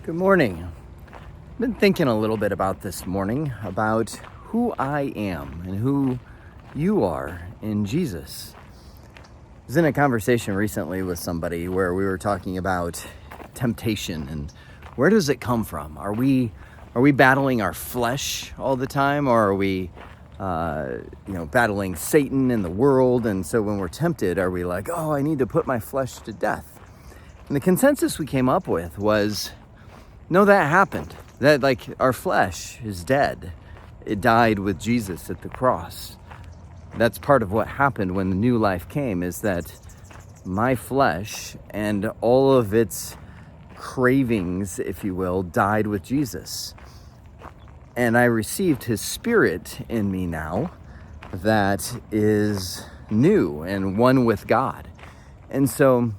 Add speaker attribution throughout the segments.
Speaker 1: Good morning. I've been thinking a little bit about this morning about who I am and who you are in Jesus. I was in a conversation recently with somebody where we were talking about temptation and where does it come from? Are we battling our flesh all the time, or are we battling Satan and the world? And so when we're tempted, are we like, oh, I need to put my flesh to death? And the consensus we came up with was, no, that happened. That our flesh is dead. It died with Jesus at the cross. That's part of what happened when the new life came, is that my flesh and all of its cravings, if you will, died with Jesus. And I received his spirit in me now that is new and one with God. And so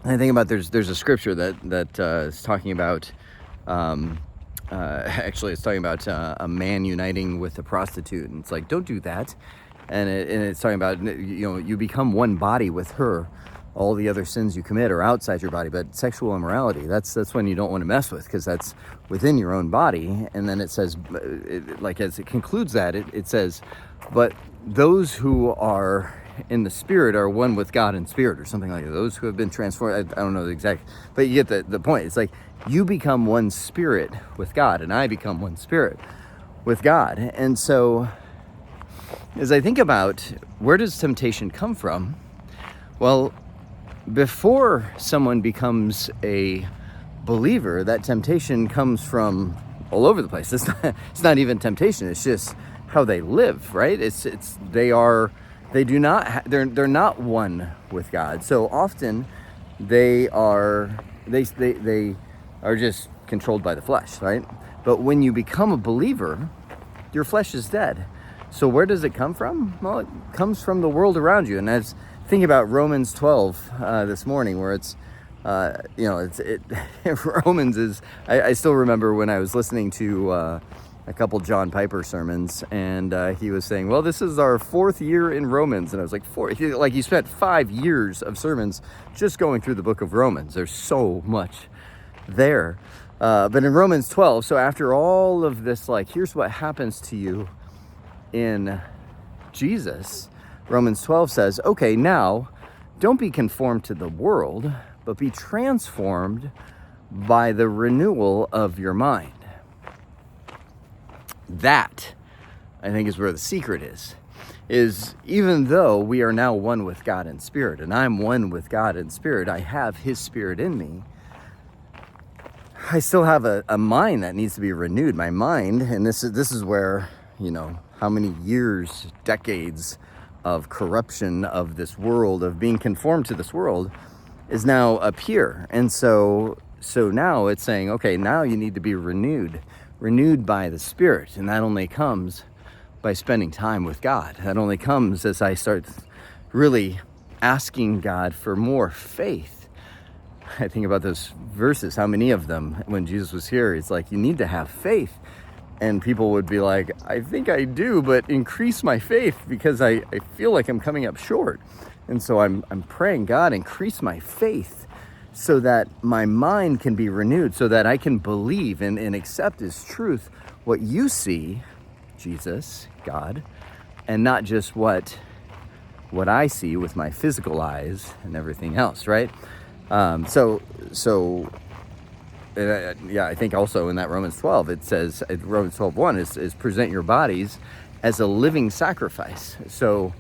Speaker 1: I think about there's a scripture that is talking about actually it's talking about a man uniting with a prostitute, and it's like, don't do that. And it's talking about, you become one body with her. All the other sins you commit are outside your body, but sexual immorality, that's when you don't want to mess with, because that's within your own body. And then it says, as it concludes that, it says, but those who are in the spirit are one with God in spirit, or something like that. Those who have been transformed, I don't know the exact, but you get the point. It's like you become one spirit with God, and I become one spirit with God. And so as I think about where does temptation come from, well, before someone becomes a believer, that temptation comes from all over the place. It's not even temptation. It's just how they live, right? They're not one with God. So often they are just controlled by the flesh, right? But when you become a believer, your flesh is dead. So where does it come from? Well, it comes from the world around you. And I was thinking about Romans 12 this morning, where Romans is, I still remember when I was listening to a couple John Piper sermons, and he was saying, well, this is our 4th year in Romans. And I was like, you spent 5 years of sermons just going through the book of Romans. There's so much there. But in Romans 12, so after all of this, here's what happens to you in Jesus, Romans 12 says, okay, now don't be conformed to the world, but be transformed by the renewal of your mind. That, I think, is where the secret is even though we are now one with God in spirit, and I'm one with God in spirit, I have his spirit in me, I still have a mind that needs to be renewed. My mind, and this is where, how many years, decades of corruption of this world, of being conformed to this world, is now up here. And so now it's saying, okay, now you need to be renewed by the Spirit. And that only comes by spending time with God. That only comes as I start really asking God for more faith. I think about those verses, how many of them, when Jesus was here, it's like, you need to have faith. And people would be like, I think I do, but increase my faith, because I feel like I'm coming up short. And so I'm praying, God, increase my faith so that my mind can be renewed, so that I can believe and accept as truth what you see, Jesus, God, and not just what I see with my physical eyes and everything else, right? I think also in that Romans 12, it says, Romans 12:1 is present your bodies as a living sacrifice. So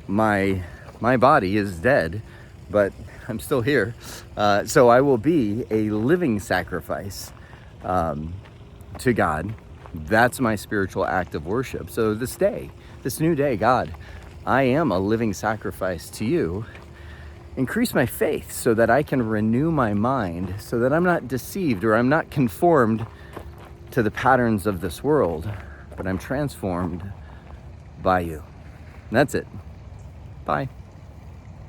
Speaker 1: my body is dead, but I'm still here. So I will be a living sacrifice to God. That's my spiritual act of worship. So this new day, God, I am a living sacrifice to you. Increase my faith so that I can renew my mind, so that I'm not deceived, or I'm not conformed to the patterns of this world, but I'm transformed by you. And that's it. Bye.